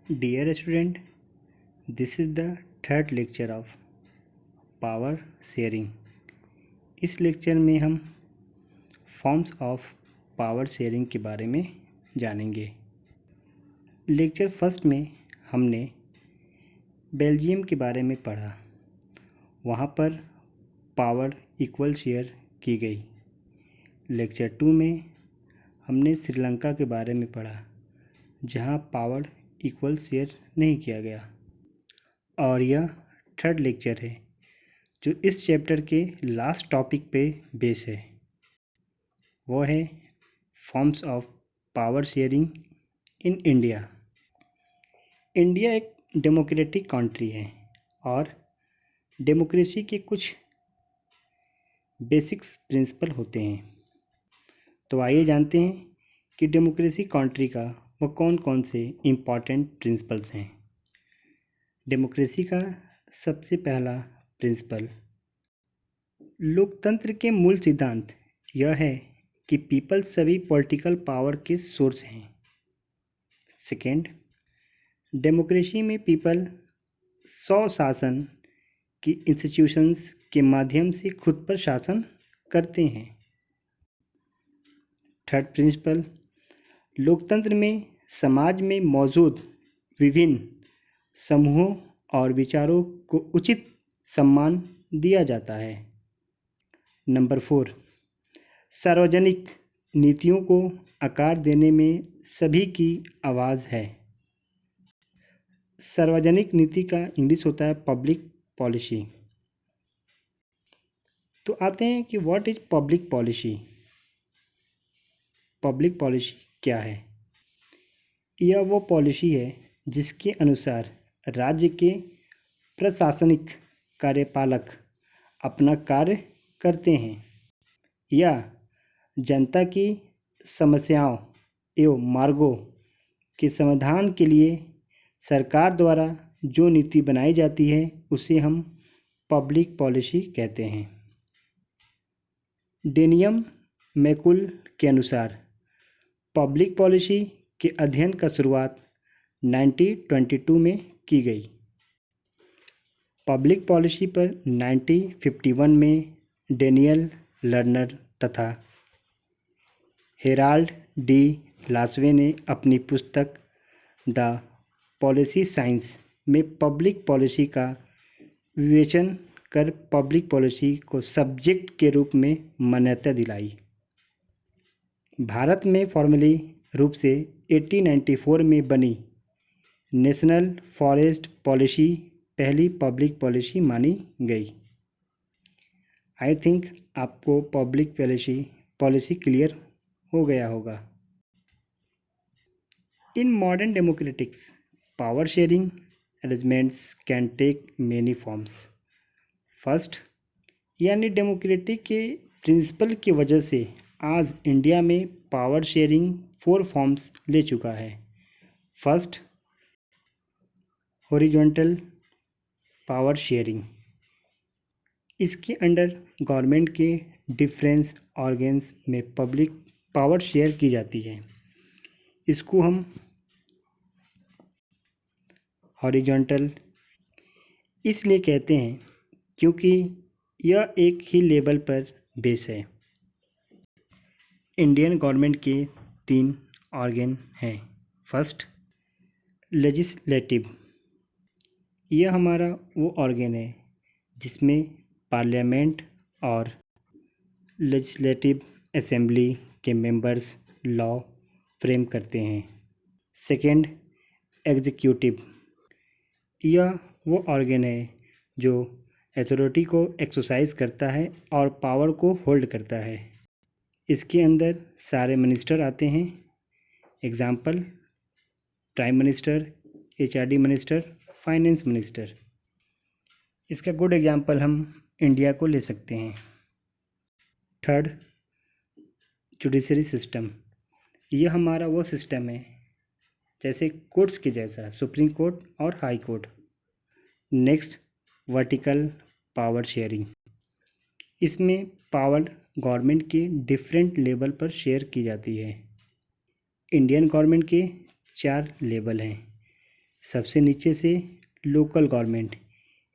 Dear student, this is the third lecture of power sharing. इस lecture में हम forms of power sharing के बारे में जानेंगे। लेक्चर फर्स्ट में हमने बेल्जियम के बारे में पढ़ा। वहाँ पर पावर इक्वल शेयर की गई। लेक्चर टू में हमने श्रीलंका के बारे में पढ़ा, जहाँ पावर इक्वल शेयर नहीं किया गया। और यह थर्ड लेक्चर है जो इस चैप्टर के लास्ट टॉपिक पे बेस है। वो है forms of power sharing in India. India एक डेमोक्रेटिक कंट्री है और डेमोक्रेसी के कुछ बेसिक्स प्रिंसिपल होते हैं। तो आइए जानते हैं कि डेमोक्रेसी कंट्री का वो कौन कौन से इम्पॉर्टेंट प्रिंसिपल्स हैं। डेमोक्रेसी का सबसे पहला प्रिंसिपल, लोकतंत्र के मूल सिद्धांत यह है कि पीपल सभी पॉलिटिकल पावर के सोर्स हैं। सेकेंड, डेमोक्रेसी में पीपल स्वशासन की इंस्टीट्यूशंस के माध्यम से खुद पर शासन करते हैं। थर्ड प्रिंसिपल, लोकतंत्र में समाज में मौजूद विभिन्न समूहों और विचारों को उचित सम्मान दिया जाता है। नंबर 4, सार्वजनिक नीतियों को आकार देने में सभी की आवाज़ है। सार्वजनिक नीति का इंग्लिश होता है पब्लिक पॉलिसी। तो आते हैं कि what is public policy. Public policy क्या है? यह वो पॉलिसी है जिसके अनुसार राज्य के प्रशासनिक कार्यपालक अपना कार्य करते हैं या जनता की समस्याओं एवं मार्गों के समाधान के लिए सरकार द्वारा जो नीति बनाई जाती है उसे हम पब्लिक पॉलिसी कहते हैं। डेनियम मैकुल के अनुसार पब्लिक पॉलिसी के अध्ययन का शुरुआत 1922 में की गई। पब्लिक पॉलिसी पर 1951 में डेनियल लर्नर तथा हेराल्ड डी लासवे ने अपनी पुस्तक द पॉलिसी साइंस में पब्लिक पॉलिसी का विवेचन कर पब्लिक पॉलिसी को सब्जेक्ट के रूप में मान्यता दिलाई। भारत में फॉर्मली रूप से 1894 में बनी नेशनल फॉरेस्ट पॉलिसी पहली पब्लिक पॉलिसी मानी गई। आई थिंक आपको पब्लिक पॉलिसी क्लियर हो गया होगा। In modern democracies power sharing arrangements can take many forms. First, यानी डेमोक्रेटिक के प्रिंसिपल की वजह से आज इंडिया में पावर शेयरिंग 4 फॉर्म्स ले चुका है। First, horizontal power sharing. इसके अंडर गवर्नमेंट के डिफरेंस ऑर्गन्स में पब्लिक पावर शेयर की जाती है। इसको हम हॉरिजॉन्टल इसलिए कहते हैं क्योंकि यह एक ही लेवल पर बेस है। इंडियन गवर्नमेंट के 3 ऑर्गन हैं। First, legislative. यह हमारा वो ऑर्गन है जिसमें पार्लियामेंट और लेजिस्लेटिव असेंबली के मेंबर्स लॉ फ्रेम करते हैं। Second, executive. यह वो ऑर्गन है जो अथॉरिटी को एक्सरसाइज करता है और पावर को होल्ड करता है। इसके अंदर सारे मिनिस्टर आते हैं। Example, prime minister, HRD minister, finance minister. इसका गुड एग्जाम्पल हम इंडिया को ले सकते हैं। Third, judiciary system. यह हमारा वो सिस्टम है जैसे कोर्ट्स के जैसा, सुप्रीम कोर्ट और high court. Next, vertical power sharing. इसमें पावर गवर्नमेंट के डिफरेंट लेवल पर शेयर की जाती है। इंडियन गवर्नमेंट के 4 लेवल हैं। सबसे नीचे से लोकल गवर्नमेंट,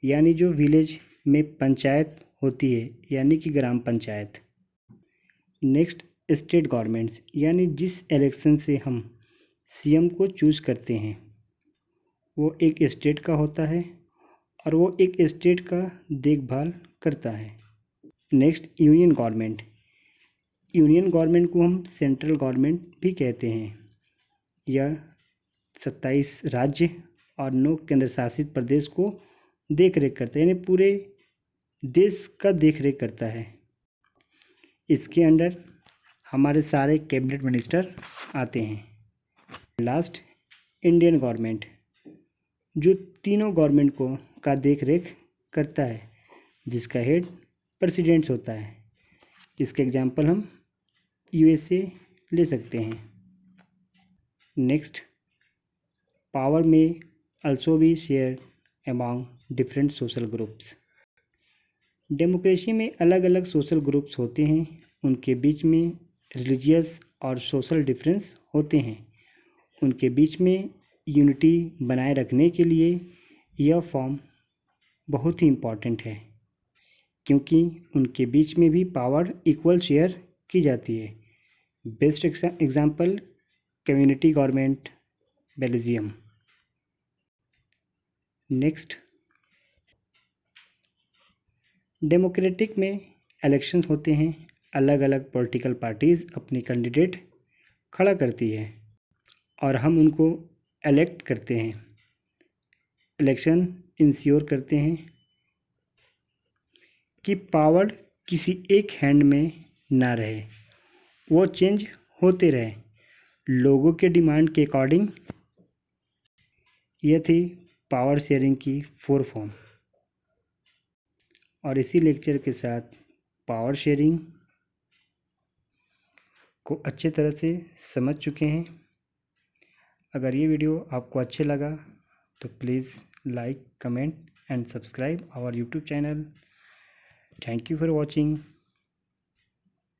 यानी जो विलेज में पंचायत होती है, यानी कि ग्राम पंचायत। नेक्स्ट स्टेट गवर्नमेंट्स, यानी जिस इलेक्शन से हम सीएम को चूज़ करते हैं वो एक स्टेट का होता है और वो एक स्टेट का देखभाल करता है। Next union government. Union government को हम सेंट्रल गवर्नमेंट भी कहते हैं। यह 27 राज्य और 9 केंद्र शासित प्रदेश को देख रेख करता है, यानी पूरे देश का देख रेख करता है। इसके अंडर हमारे सारे कैबिनेट मिनिस्टर आते हैं। लास्ट इंडियन गवर्नमेंट, जो तीनों गवर्नमेंट को का देख रेख करता है, जिसका हेड प्रेसिडेंट्स होता है। इसके एग्जांपल हम यूएसए ले सकते हैं। नेक्स्ट, पावर में also be shared among different social groups। Democracy में अलग अलग सोशल ग्रुप्स होते हैं, उनके बीच में रिलीजियस और सोशल डिफरेंस होते हैं। उनके बीच में यूनिटी बनाए रखने के लिए यह फॉर्म बहुत ही इम्पॉर्टेंट है, क्योंकि उनके बीच में भी पावर इक्वल शेयर की जाती है। Best example community government Belgium. Next, democratic में इलेक्शंस होते हैं, अलग अलग पॉलिटिकल पार्टीज़ अपनी कैंडिडेट खड़ा करती है और हम उनको इलेक्ट करते हैं। इलेक्शन इंश्योर करते हैं कि पावर किसी एक हैंड में ना रहे, वो चेंज होते रहे लोगों के डिमांड के अकॉर्डिंग। यह थी पावर शेयरिंग की 4 फॉर्म, और इसी लेक्चर के साथ पावर शेयरिंग को अच्छे तरह से समझ चुके हैं। अगर ये वीडियो आपको अच्छे लगा तो please like, comment and subscribe our YouTube channel. Thank you for watching.